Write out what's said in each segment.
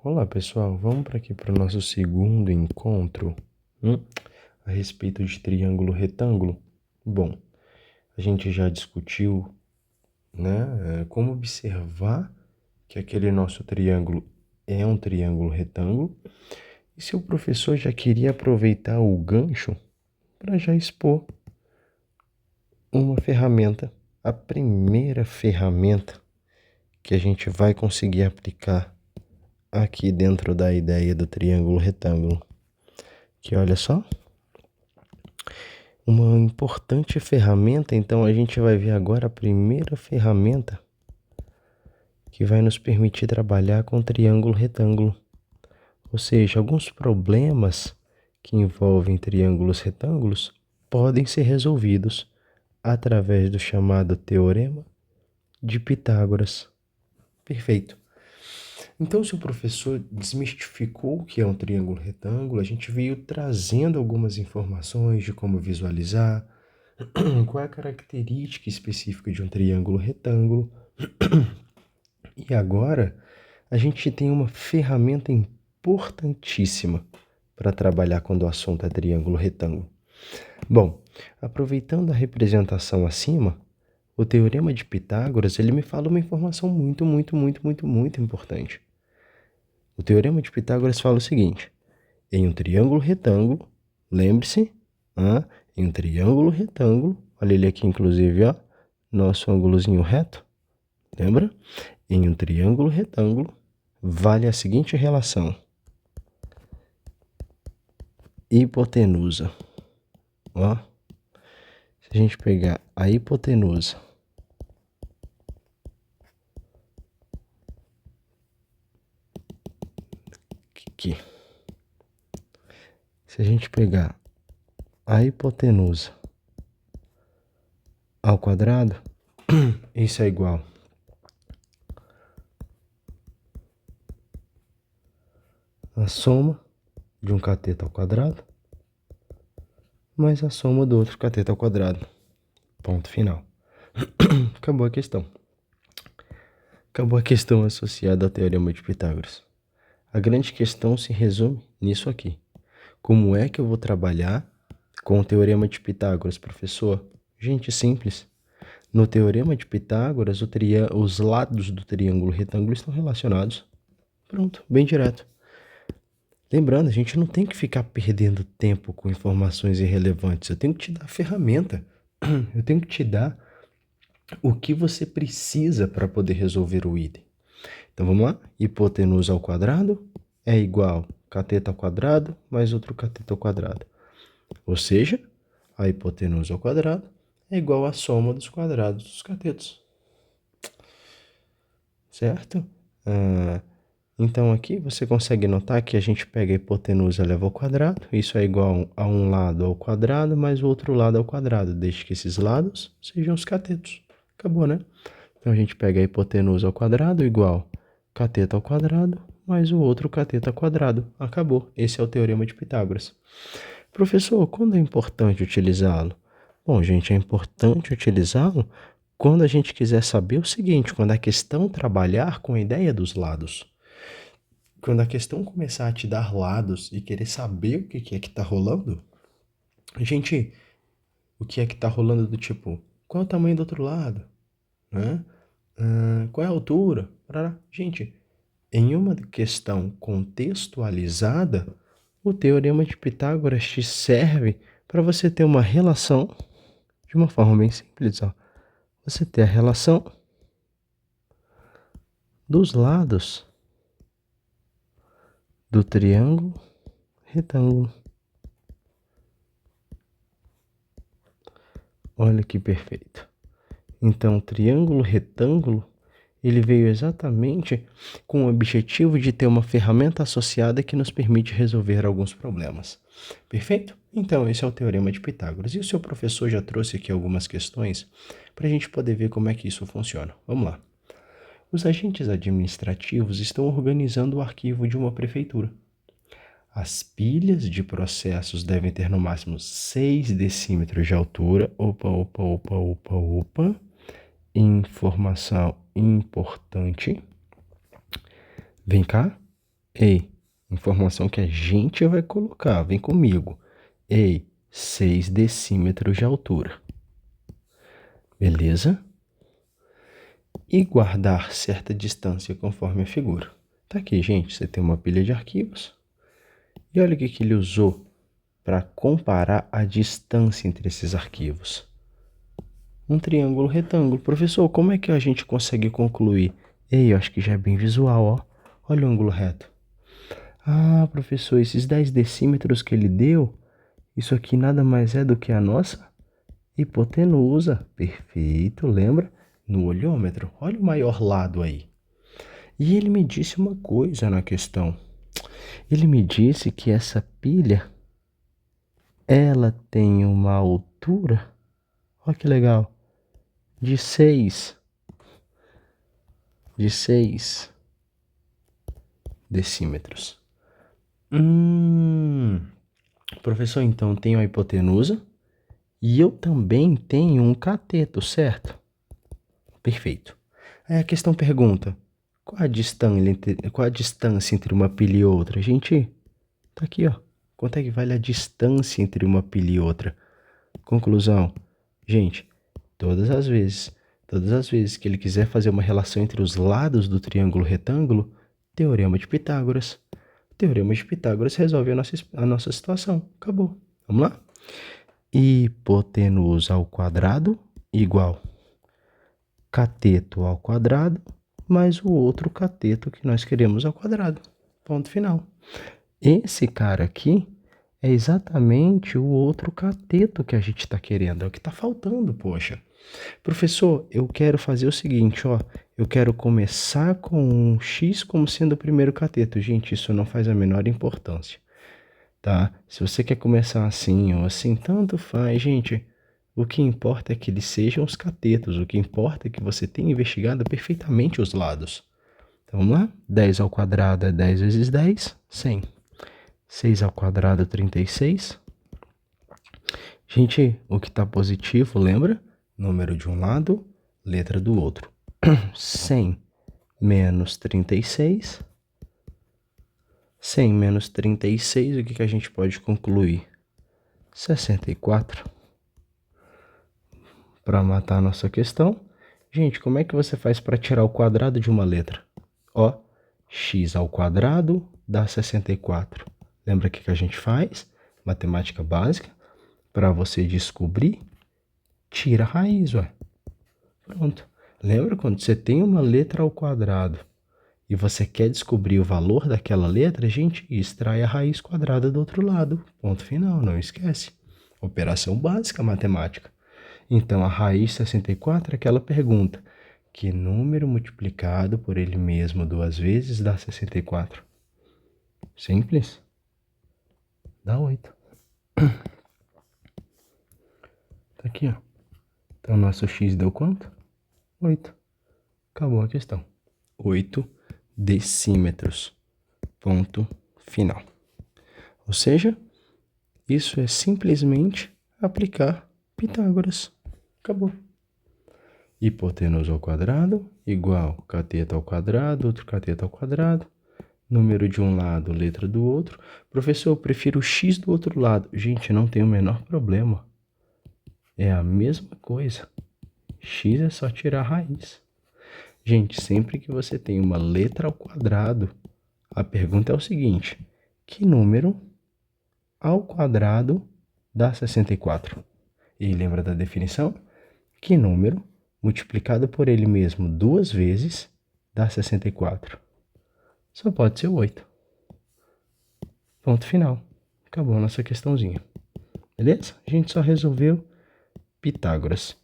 Olá pessoal, vamos para aqui para o nosso segundo encontro a respeito de triângulo retângulo. Bom, a gente já discutiu, né, como observar que aquele nosso triângulo é um triângulo retângulo. E seu professor já queria aproveitar o gancho para já expor uma ferramenta, a primeira ferramenta que a gente vai conseguir aplicar aqui dentro da ideia do triângulo retângulo. Que olha só, uma importante ferramenta. Então a gente vai ver agora a primeira ferramenta que vai nos permitir trabalhar com triângulo retângulo. Ou seja, alguns problemas que envolvem triângulos retângulos podem ser resolvidos através do chamado Teorema de Pitágoras. Perfeito. Então, se o professor desmistificou o que é um triângulo retângulo, a gente veio trazendo algumas informações de como visualizar, qual é a característica específica de um triângulo retângulo. E agora, a gente tem uma ferramenta importantíssima para trabalhar quando o assunto é triângulo retângulo. Bom, aproveitando a representação acima, o Teorema de Pitágoras, ele me fala uma informação muito importante. O Teorema de Pitágoras fala o seguinte: em um triângulo retângulo, lembre-se, em um triângulo retângulo, olha ele aqui inclusive, ó, nosso ângulozinho reto, lembra? Em um triângulo retângulo, vale a seguinte relação: hipotenusa. Ó, se a gente pegar a hipotenusa aqui, se a gente pegar a hipotenusa ao quadrado, isso é igual a soma de um cateto ao quadrado mais a soma do outro cateto ao quadrado. Ponto final. Acabou a questão. Acabou a questão associada ao Teorema de Pitágoras. A grande questão se resume nisso aqui. Como é que eu vou trabalhar com o Teorema de Pitágoras, professor? Gente, simples. No Teorema de Pitágoras, os lados do triângulo retângulo estão relacionados. Pronto, bem direto. Lembrando, a gente não tem que ficar perdendo tempo com informações irrelevantes. Eu tenho que te dar a ferramenta. Eu tenho que te dar o que você precisa para poder resolver o item. Então vamos lá. Hipotenusa ao quadrado é igual cateto ao quadrado mais outro cateto ao quadrado. Ou seja, a hipotenusa ao quadrado é igual à soma dos quadrados dos catetos. Certo? Então aqui você consegue notar que a gente pega a hipotenusa eleva ao quadrado. Isso é igual a um lado ao quadrado mais o outro lado ao quadrado, desde que esses lados sejam os catetos. Acabou, né? Então a gente pega a hipotenusa ao quadrado igual cateto ao quadrado mais o outro cateto ao quadrado. Acabou. Esse é o Teorema de Pitágoras. Professor, quando é importante utilizá-lo? Bom, gente, é importante utilizá-lo quando a gente quiser saber o seguinte: quando a questão trabalhar com a ideia dos lados. Quando a questão começar a te dar lados e querer saber o que é que está rolando, gente, o que é que está rolando do tipo, qual é o tamanho do outro lado? Né? Qual é a altura? Gente, em uma questão contextualizada, o Teorema de Pitágoras te serve para você ter uma relação de uma forma bem simples. Ó. Você ter a relação dos lados do triângulo retângulo. Olha que perfeito. Então, o triângulo retângulo, ele veio exatamente com o objetivo de ter uma ferramenta associada que nos permite resolver alguns problemas. Perfeito? Então, esse é o Teorema de Pitágoras. E o seu professor já trouxe aqui algumas questões para a gente poder ver como é que isso funciona. Vamos lá. Os agentes administrativos estão organizando o arquivo de uma prefeitura. As pilhas de processos devem ter no máximo 6 decímetros de altura. Opa. Informação importante. Vem cá. Ei, informação que a gente vai colocar, vem comigo. Ei, 6 decímetros de altura. Beleza? E guardar certa distância conforme a figura. Tá aqui, gente, você tem uma pilha de arquivos. E olha o que ele usou para comparar a distância entre esses arquivos. Um triângulo retângulo. Professor, como é que a gente consegue concluir? Ei, eu acho que já é bem visual, ó. Olha o ângulo reto. Ah, professor, esses 10 decímetros que ele deu, isso aqui nada mais é do que a nossa hipotenusa. Perfeito, lembra? No olhômetro. Olha o maior lado aí. E ele me disse uma coisa na questão. Ele me disse que essa pilha, ela tem uma altura, olha que legal, de 6 decímetros. Professor, então tenho a hipotenusa e eu também tenho um cateto, certo? Perfeito. Aí a questão pergunta, qual a distância entre uma pilha e outra? Gente, tá aqui, ó. Quanto é que vale a distância entre uma pilha e outra? Conclusão. Gente, todas as vezes que ele quiser fazer uma relação entre os lados do triângulo retângulo, teorema de Pitágoras. Teorema de Pitágoras resolve a nossa situação. Acabou. Vamos lá? Hipotenusa ao quadrado igual cateto ao quadrado mais o outro cateto que nós queremos ao quadrado. Ponto final. Esse cara aqui é exatamente o outro cateto que a gente está querendo. É o que está faltando, poxa. Professor, eu quero fazer o seguinte, ó. Eu quero começar com um x como sendo o primeiro cateto. Gente, isso não faz a menor importância, tá? Se você quer começar assim ou assim, tanto faz, gente. O que importa é que eles sejam os catetos. O que importa é que você tenha investigado perfeitamente os lados. Então, vamos lá? 10 ao quadrado é 10 vezes 10, 100. 6 ao quadrado, 36. Gente, o que está positivo, lembra? Número de um lado, letra do outro. 100 menos 36. 100 menos 36, o que a gente pode concluir? 64. Para matar a nossa questão. Gente, como é que você faz para tirar o quadrado de uma letra? Ó, x ao quadrado dá 64. Lembra o que a gente faz? Matemática básica. Para você descobrir, tira a raiz, ué. Pronto. Lembra quando você tem uma letra ao quadrado e você quer descobrir o valor daquela letra, a gente extrai a raiz quadrada do outro lado. Ponto final, não esquece. Operação básica matemática. Então, a raiz 64 é aquela pergunta: que número multiplicado por ele mesmo duas vezes dá 64? Simples. Dá 8. Tá aqui, ó. Então, nosso x deu quanto? 8. Acabou a questão. 8 decímetros. Ponto final. Ou seja, isso é simplesmente aplicar Pitágoras. Acabou. Hipotenusa ao quadrado igual cateto ao quadrado, outro cateto ao quadrado. Número de um lado, letra do outro. Professor, eu prefiro o x do outro lado. Gente, não tem o menor problema. É a mesma coisa. X é só tirar a raiz. Gente, sempre que você tem uma letra ao quadrado, a pergunta é o seguinte: que número ao quadrado dá 64? E lembra da definição? Que número multiplicado por ele mesmo duas vezes dá 64? Só pode ser 8. Ponto final. Acabou a nossa questãozinha. Beleza? A gente só resolveu Pitágoras.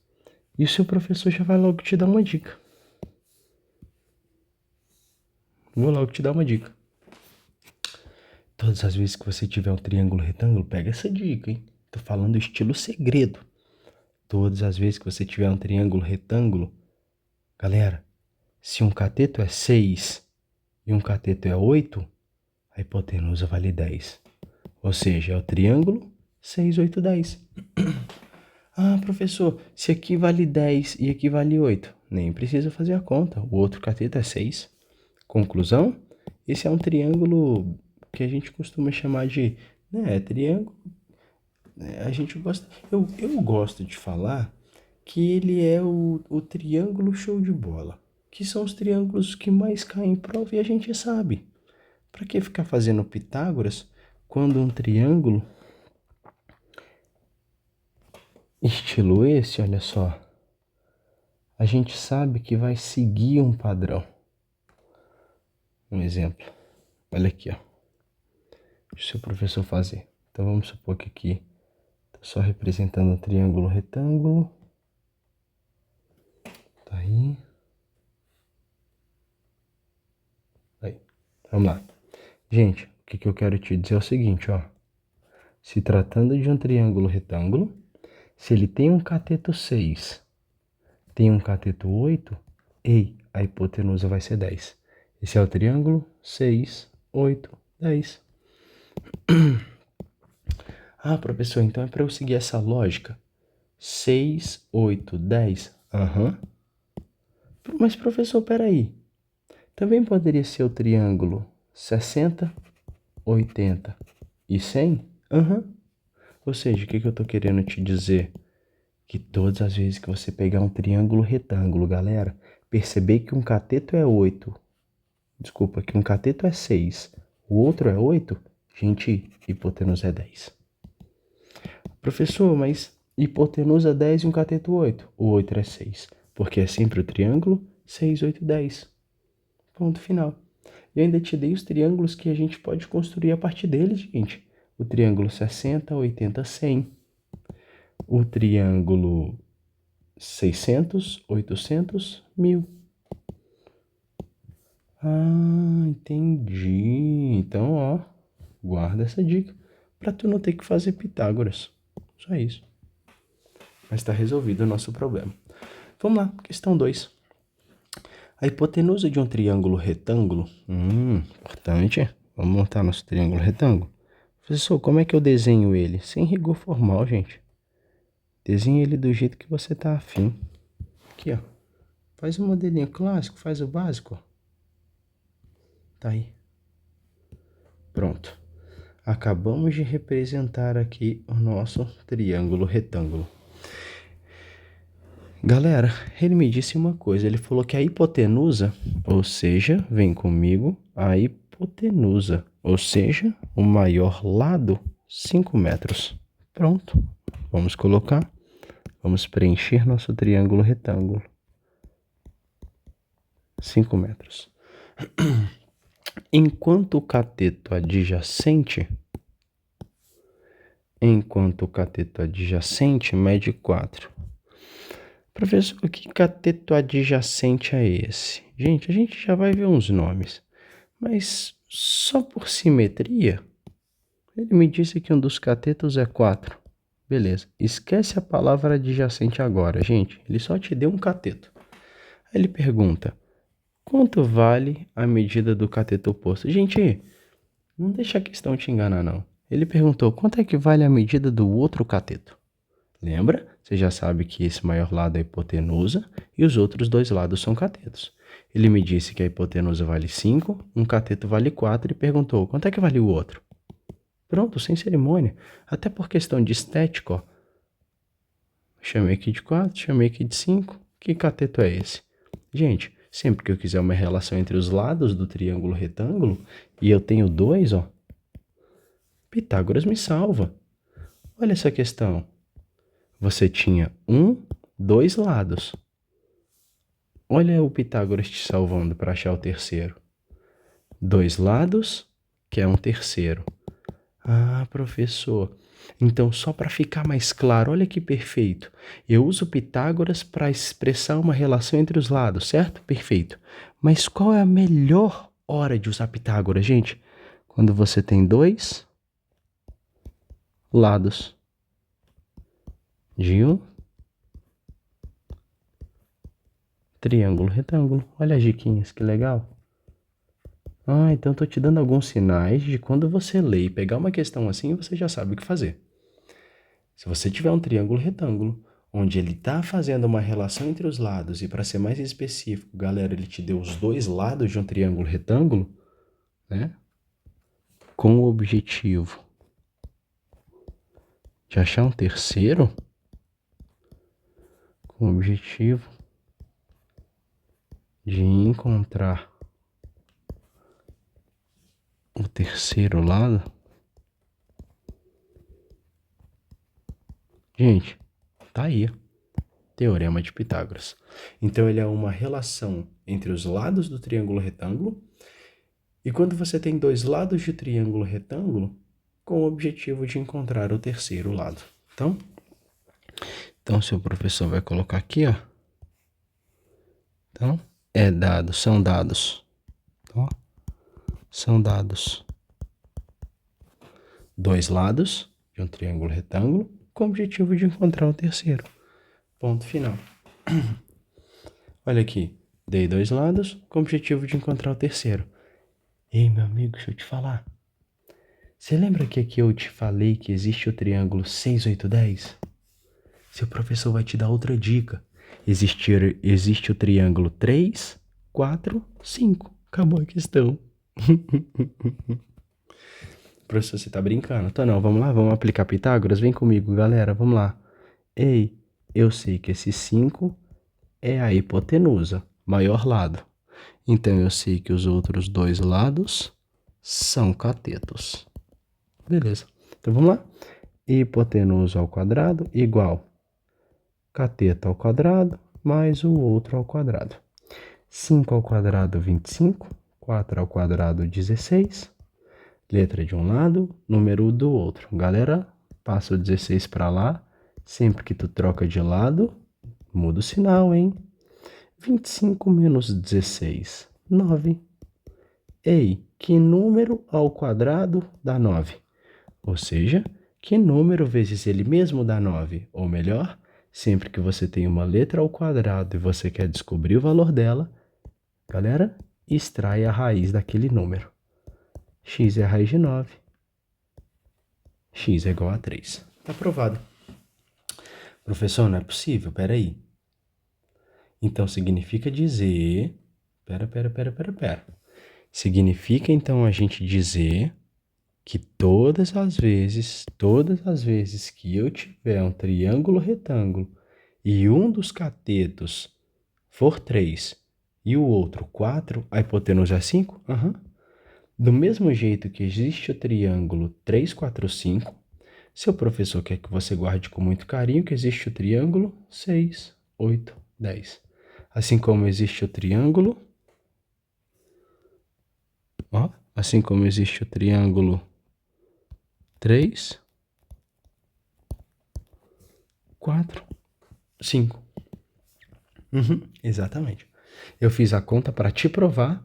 E o seu professor já vai logo te dar uma dica. Vou logo te dar uma dica. Todas as vezes que você tiver um triângulo retângulo, pega essa dica, hein? Tô falando estilo segredo. Todas as vezes que você tiver um triângulo retângulo, galera, se um cateto é 6 e um cateto é 8, a hipotenusa vale 10. Ou seja, é o triângulo 6, 8, 10. Ah, professor, se aqui vale 10 e aqui vale 8, nem precisa fazer a conta. O outro cateto é 6. Conclusão? esse é um triângulo que a gente costuma chamar de, né, triângulo. A gente gosta, eu gosto de falar que ele é o triângulo show de bola, que são os triângulos que mais caem em prova e a gente sabe. Para que ficar fazendo Pitágoras quando um triângulo estilo esse, olha só, a gente sabe que vai seguir um padrão. Um exemplo, olha aqui, ó. Deixa o professor fazer. Então vamos supor que aqui está só representando um triângulo retângulo. Tá aí. Aí. Vamos lá. Gente, o que eu quero te dizer é o seguinte, ó. Se tratando de um triângulo retângulo, se ele tem um cateto 6, tem um cateto 8, ei, a hipotenusa vai ser 10. Esse é o triângulo 6, 8, 10. Ah, professor, então é para eu seguir essa lógica? 6, 8, 10. Aham. Mas, professor, peraí. Também poderia ser o triângulo 60, 80 e 100? Aham. Ou seja, o que eu estou querendo te dizer? Que todas as vezes que você pegar um triângulo retângulo, galera, perceber que um cateto é 8, desculpa, que um cateto é 6, o outro é 8, gente, hipotenusa é 10. Professor, mas hipotenusa é 10 e um cateto 8, o outro é 6, porque é sempre o triângulo 6, 8, 10. Ponto final. E ainda te dei os triângulos que a gente pode construir a partir deles, gente. O triângulo 60, 80, 100. O triângulo 600, 800, 1000. Ah, entendi. Então, ó, guarda essa dica para tu não ter que fazer Pitágoras. Só isso. Mas está resolvido o nosso problema. Vamos lá, questão 2. A hipotenusa de um triângulo retângulo. Importante. Vamos montar nosso triângulo retângulo. Professor, como é que eu desenho ele? Sem rigor formal, gente. Desenhe ele do jeito que você tá afim. Aqui, ó. Faz o modelinho clássico, faz o básico, ó. Tá aí. Pronto. Acabamos de representar aqui o nosso triângulo retângulo. Galera, ele me disse uma coisa. Ele falou que a hipotenusa, ou seja, vem comigo, a hipotenusa, ou seja, o maior lado, 5 metros. Pronto. Vamos colocar. Vamos preencher nosso triângulo retângulo. 5 metros. Enquanto o cateto adjacente mede 4. Professor, que cateto adjacente é esse? Gente, a gente já vai ver uns nomes, mas só por simetria, ele me disse que um dos catetos é 4. Beleza, esquece a palavra adjacente agora, gente, ele só te deu um cateto. Aí ele pergunta, quanto vale a medida do cateto oposto? Gente, não deixa a questão te enganar, não. Ele perguntou, quanto é que vale a medida do outro cateto? Lembra? Você já sabe que esse maior lado é a hipotenusa e os outros dois lados são catetos. Ele me disse que a hipotenusa vale 5, um cateto vale 4 e perguntou, quanto é que vale o outro? Pronto, sem cerimônia. Até por questão de estética, ó. Chamei aqui de 4, chamei aqui de 5. Que cateto é esse? Gente, sempre que eu quiser uma relação entre os lados do triângulo retângulo e eu tenho 2, ó, Pitágoras me salva. Olha essa questão. Você tinha 2 lados. Olha o Pitágoras te salvando para achar o terceiro. 2 lados, que é um terceiro. Ah, professor. Então, só para ficar mais claro, olha que perfeito. Eu uso Pitágoras para expressar uma relação entre os lados, certo? Perfeito. Mas qual é a melhor hora de usar Pitágoras, gente? Quando você tem 2 lados de um triângulo retângulo. Olha as diquinhas, que legal. Ah, então estou te dando alguns sinais de quando você lê e pegar uma questão assim, você já sabe o que fazer. Se você tiver um triângulo retângulo, onde ele está fazendo uma relação entre os lados, e para ser mais específico, galera, ele te deu os 2 lados de um triângulo retângulo, né? Com o objetivo de achar um terceiro, com o objetivo de encontrar o terceiro lado. Gente, tá aí, Teorema de Pitágoras. Então ele é uma relação entre os lados do triângulo retângulo, e quando você tem dois lados de triângulo retângulo, com o objetivo de encontrar o terceiro lado. Então seu professor vai colocar aqui, ó. Então, são dados, ó, são dados dois lados de um triângulo retângulo com o objetivo de encontrar o terceiro. Ponto final. Olha aqui, dei dois lados com o objetivo de encontrar o terceiro. Ei, meu amigo, deixa eu te falar. Você lembra que aqui eu te falei que existe o triângulo 6, 8, 10? Seu professor vai te dar outra dica. Existe o triângulo 3, 4, 5. Acabou a questão. Professor, você tá brincando? Tá não, vamos lá, vamos aplicar Pitágoras? Vem comigo, galera, vamos lá. Ei, eu sei que esse 5 é a hipotenusa, maior lado. Então eu sei que os outros dois lados são catetos. Beleza. Então vamos lá. Hipotenusa ao quadrado igual cateto ao quadrado mais o outro ao quadrado. 5 ao quadrado, 25. 4 ao quadrado, 16. Letra de um lado, número do outro. Galera, passa o 16 para lá. Sempre que tu troca de lado, muda o sinal, hein? 25 menos 16, 9. Ei, que número ao quadrado dá 9? Ou seja, que número vezes ele mesmo dá 9? Ou melhor, sempre que você tem uma letra ao quadrado e você quer descobrir o valor dela, galera, extrai a raiz daquele número. X é a raiz de 9. X é igual a 3. Tá aprovado. Professor, não é possível, peraí. Então significa dizer... Pera. Significa então a gente dizer que todas as vezes que eu tiver um triângulo retângulo e um dos catetos for 3 e o outro 4, a hipotenusa é 5? Do mesmo jeito que existe o triângulo 3, 4, 5, seu professor quer que você guarde com muito carinho que existe o triângulo 6, 8, 10. Assim como existe o triângulo... assim como existe o triângulo 3, 4, 5. Exatamente. Eu fiz a conta para te provar,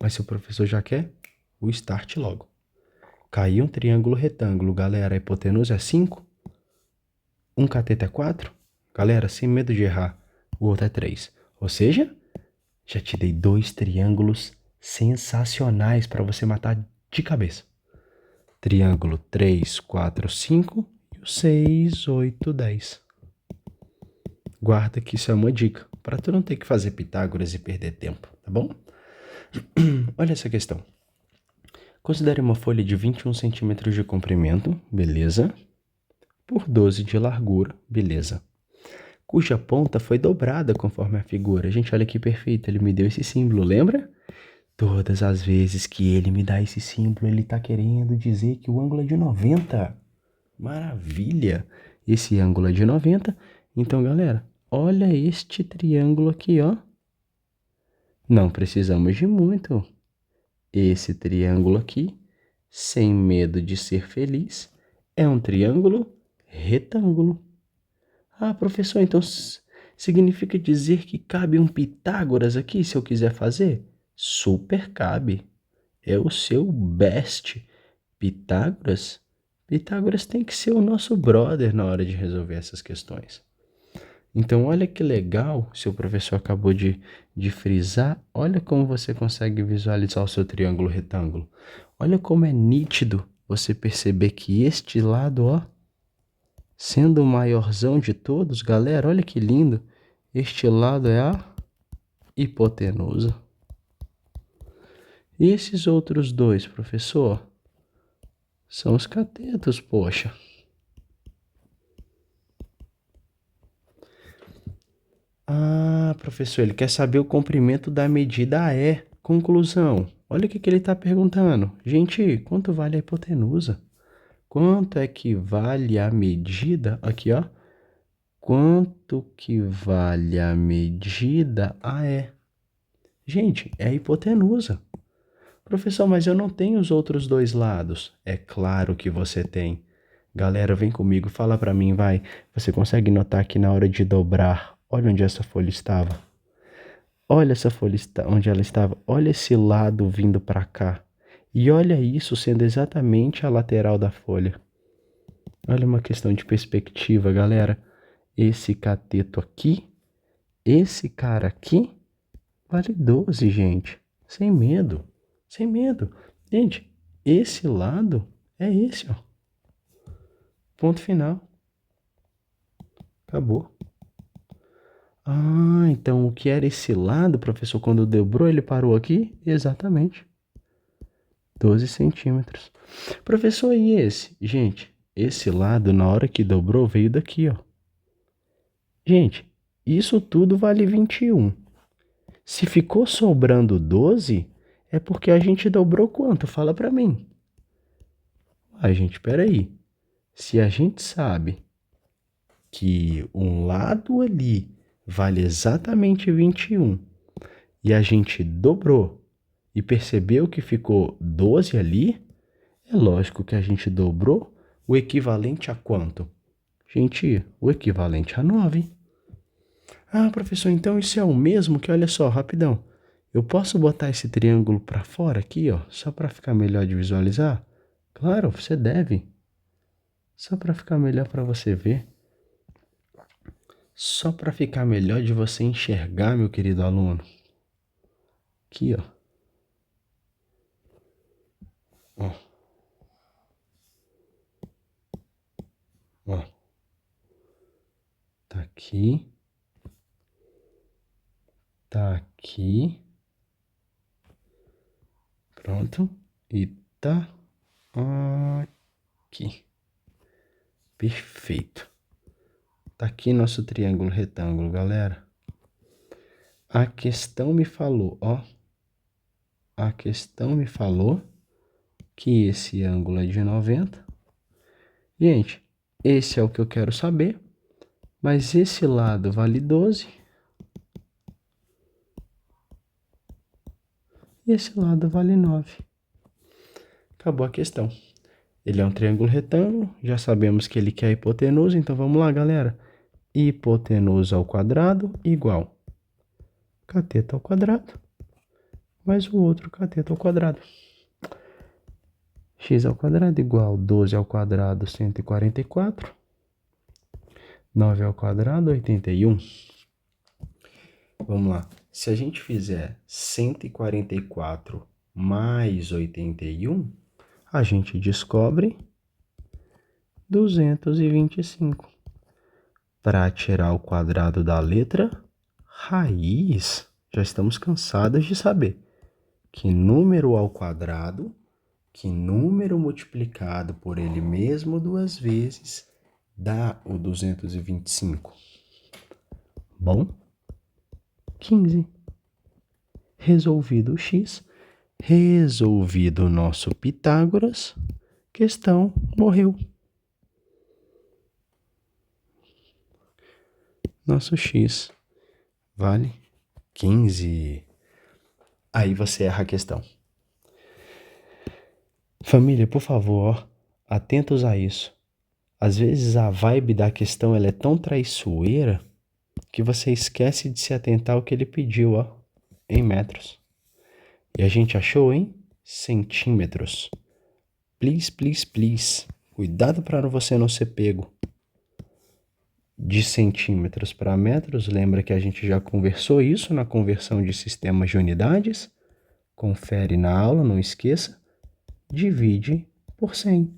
mas se o professor já quer, o start logo. Caiu um triângulo retângulo, galera, a hipotenusa é 5. Um cateto é 4. Galera, sem medo de errar, o outro é 3. Ou seja, já te dei dois triângulos sensacionais para você matar de cabeça. Triângulo 3, 4, 5 e o 6, 8, 10. Guarda que isso é uma dica, para tu não ter que fazer Pitágoras e perder tempo, tá bom? Olha essa questão. Considere uma folha de 21 centímetros de comprimento, beleza, por 12 de largura, beleza, cuja ponta foi dobrada conforme a figura. Gente, olha que perfeito, ele me deu esse símbolo, lembra? Todas as vezes que ele me dá esse símbolo, ele está querendo dizer que o ângulo é de 90. Maravilha! Esse ângulo é de 90. Então, galera, olha este triângulo aqui, ó. Não precisamos de muito. Esse triângulo aqui, sem medo de ser feliz, é um triângulo retângulo. Ah, professor, então significa dizer que cabe um Pitágoras aqui se eu quiser fazer? Super cabe. É o seu best. Pitágoras? Pitágoras tem que ser o nosso brother na hora de resolver essas questões. Então, olha que legal, seu professor acabou de frisar. Olha como você consegue visualizar o seu triângulo retângulo. Olha como é nítido você perceber que este lado, ó, sendo o maiorzão de todos, galera, olha que lindo. Este lado é a hipotenusa. E esses outros dois, professor? São os catetos, poxa. Ah, professor, ele quer saber o comprimento da medida AE. Conclusão. Olha o que ele está perguntando. Gente, quanto vale a hipotenusa? Quanto é que vale a medida? Aqui, ó. Quanto que vale a medida AE? Gente, é a hipotenusa. Professor, mas eu não tenho os outros dois lados. É claro que você tem. Galera, vem comigo, fala pra mim, vai. Você consegue notar que na hora de dobrar, olha onde essa folha estava. Olha essa folha onde ela estava. Olha esse lado vindo pra cá. E olha isso sendo exatamente a lateral da folha. Olha uma questão de perspectiva, galera. Esse cateto aqui, esse cara aqui, vale 12, gente. Sem medo. Sem medo. Gente, esse lado é esse, ó. Ponto final. Acabou. Ah, então o que era esse lado, professor, quando dobrou, ele parou aqui? Exatamente. 12 centímetros. Professor, e esse? Gente, esse lado, na hora que dobrou, veio daqui, ó. Gente, isso tudo vale 21. Se ficou sobrando 12, é porque a gente dobrou quanto? Fala pra mim. Ah, gente, peraí. Se a gente sabe que um lado ali vale exatamente 21 e a gente dobrou e percebeu que ficou 12 ali, é lógico que a gente dobrou o equivalente a quanto? Gente, o equivalente a 9. Ah, professor, então isso é o mesmo que, olha só, rapidão. Eu posso botar esse triângulo para fora aqui, ó, só para ficar melhor de visualizar? Claro, você deve. Só para ficar melhor para você ver. Só para ficar melhor de você enxergar, meu querido aluno. Aqui, ó. Ó. Ó. Tá aqui. Tá aqui. Pronto. E tá aqui. Perfeito. Tá aqui nosso triângulo retângulo, galera. A questão me falou, ó. A questão me falou que esse ângulo é de 90. Gente, esse é o que eu quero saber. Mas esse lado vale 12. E esse lado vale 9. Acabou a questão. Ele é um triângulo retângulo. Já sabemos que ele quer a hipotenusa. Então vamos lá, galera. Hipotenusa ao quadrado igual cateto ao quadrado mais o outro cateto ao quadrado. X ao quadrado igual 12 ao quadrado, 144. 9 ao quadrado, 81. Vamos lá. Se a gente fizer 144 mais 81, a gente descobre 225. Para tirar o quadrado da letra raiz, já estamos cansados de saber que número ao quadrado, que número multiplicado por ele mesmo duas vezes, dá o 225. Bom, 15. Resolvido o x, resolvido o nosso Pitágoras, questão morreu. Nosso x vale 15. Aí você erra a questão. Família, por favor, atentos a isso. Às vezes a vibe da questão ela é tão traiçoeira que você esquece de se atentar ao que ele pediu, ó, em metros. E a gente achou em centímetros. Please, please, please. Cuidado para você não ser pego. De centímetros para metros, lembra que a gente já conversou isso na conversão de sistemas de unidades? Confere na aula, não esqueça. Divide por 100.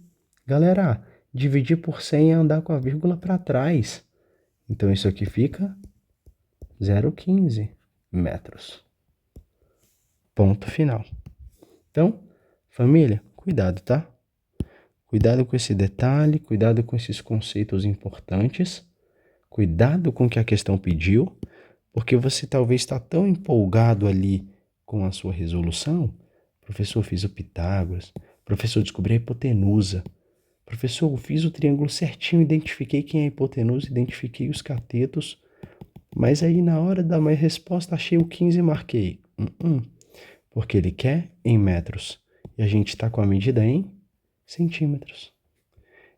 Galera, dividir por 100 é andar com a vírgula para trás. Então isso aqui fica 0,15 metros. Ponto final. Então, família, cuidado, tá? Cuidado com esse detalhe, cuidado com esses conceitos importantes, cuidado com o que a questão pediu, porque você talvez está tão empolgado ali com a sua resolução. Professor, fiz o Pitágoras. Professor, descobri a hipotenusa. Professor, eu fiz o triângulo certinho, identifiquei quem é a hipotenusa, identifiquei os catetos, mas aí na hora da minha resposta achei o 15 e marquei. Porque ele quer em metros e a gente está com a medida em centímetros.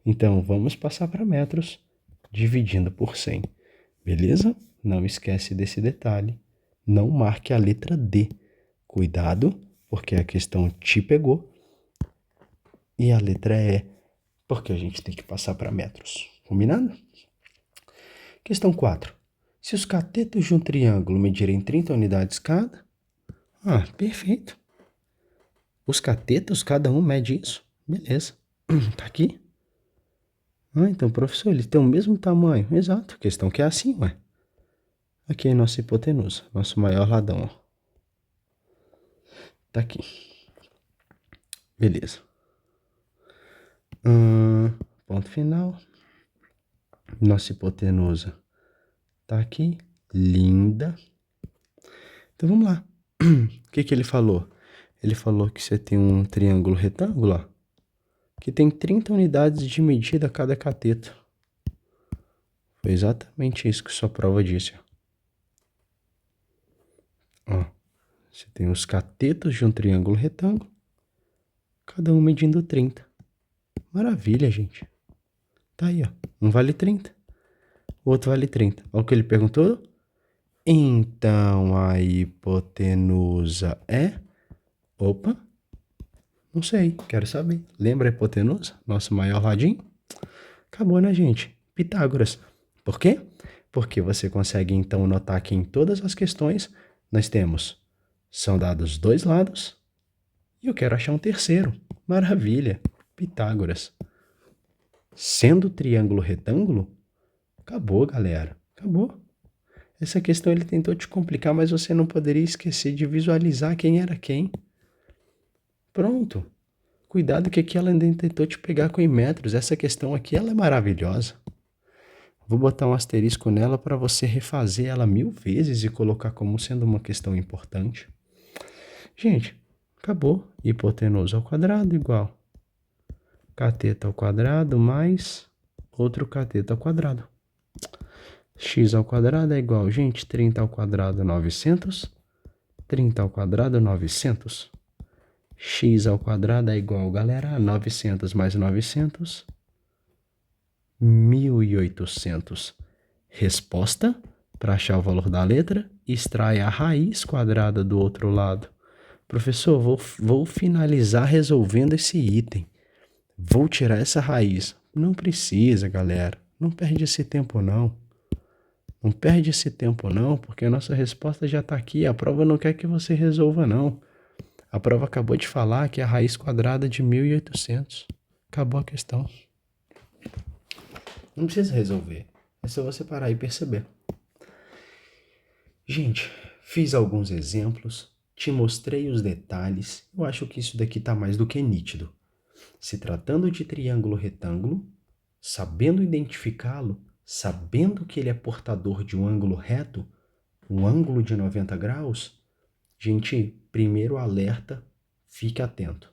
Então vamos passar para metros dividindo por 100, beleza? Não esquece desse detalhe. Não marque a letra D. Cuidado, porque a questão te pegou. E a letra E, porque a gente tem que passar para metros. Combinado? Questão 4. Se os catetos de um triângulo medirem 30 unidades cada... perfeito. Os catetos, cada um mede isso. Beleza. Tá aqui. Então, professor, eles têm o mesmo tamanho. Exato. A questão que é assim, ué. Aqui é a nossa hipotenusa, nosso maior ladão, ó. Tá aqui. Beleza. Ponto final. Nossa hipotenusa tá aqui. Linda. Então, vamos lá. O que ele falou? Ele falou que você tem um triângulo retângulo, ó, que tem 30 unidades de medida a cada cateto. Foi exatamente isso que sua prova disse, ó. Você tem os catetos de um triângulo retângulo, cada um medindo 30. Maravilha, gente. Tá aí, ó. Um vale 30, o outro vale 30. Olha o que ele perguntou. Então, a hipotenusa é... Opa, não sei, quero saber. Lembra a hipotenusa? Nosso maior ladinho? Acabou, né, gente? Pitágoras. Por quê? Porque você consegue, então, notar que em todas as questões nós temos... São dados dois lados e eu quero achar um terceiro. Maravilha! Pitágoras. Sendo triângulo retângulo, acabou, galera. Acabou. Essa questão ele tentou te complicar, mas você não poderia esquecer de visualizar quem era quem. Pronto. Cuidado que aqui ela ainda tentou te pegar com em metros. Essa questão aqui ela é maravilhosa. Vou botar um asterisco nela para você refazer ela 1000 vezes e colocar como sendo uma questão importante. Gente, acabou. Hipotenusa ao quadrado igual cateto ao quadrado mais outro cateto ao quadrado. X ao quadrado é igual, gente, 30 ao quadrado 900. 30 ao quadrado 900. X ao quadrado é igual, galera, a 900 mais 900. 1800. Resposta, para achar o valor da letra, extrai a raiz quadrada do outro lado. Professor, vou finalizar resolvendo esse item. Vou tirar essa raiz. Não precisa, galera. Não perde esse tempo, não. Não perde esse tempo, não, porque a nossa resposta já está aqui. A prova não quer que você resolva, não. A prova acabou de falar que é a raiz quadrada de 1800. Acabou a questão. Não precisa resolver. É só você parar e perceber. Gente, fiz alguns exemplos, te mostrei os detalhes. Eu acho que isso daqui está mais do que nítido. Se tratando de triângulo retângulo, sabendo identificá-lo, sabendo que ele é portador de um ângulo reto, um ângulo de 90 graus, gente, primeiro alerta, fique atento.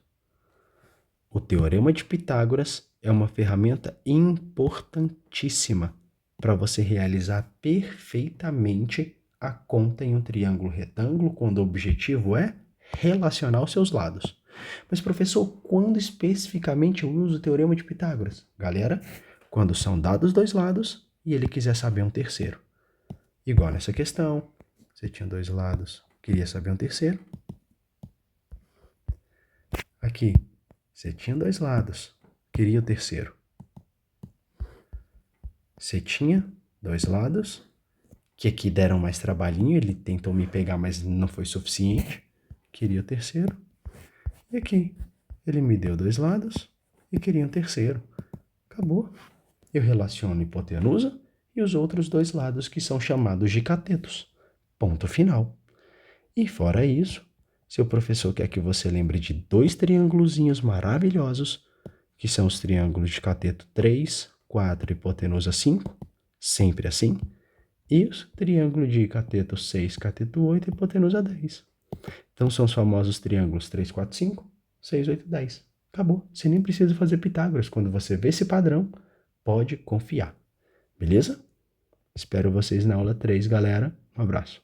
O Teorema de Pitágoras é uma ferramenta importantíssima para você realizar perfeitamente a conta em um triângulo retângulo, quando o objetivo é relacionar os seus lados. Mas, professor, quando especificamente eu uso o Teorema de Pitágoras? Galera, quando são dados dois lados e ele quiser saber um terceiro. Igual nessa questão, você tinha dois lados, queria saber um terceiro. Aqui, você tinha dois lados, queria o terceiro. Você tinha dois lados, que aqui deram mais trabalhinho, ele tentou me pegar, mas não foi suficiente. Queria o terceiro. E aqui, ele me deu dois lados e queria um terceiro. Acabou. Eu relaciono hipotenusa e os outros dois lados que são chamados de catetos. Ponto final. E fora isso, Seu professor quer que você lembre de dois triângulozinhos maravilhosos, que são os triângulos de cateto 3, 4 e hipotenusa 5, sempre assim, e os triângulos de cateto 6, cateto 8 e hipotenusa 10. Então são os famosos triângulos 3, 4, 5, 6, 8, 10. Acabou. Você nem precisa fazer Pitágoras. Quando você vê esse padrão, pode confiar. Beleza? Espero vocês na aula 3, galera. Um abraço.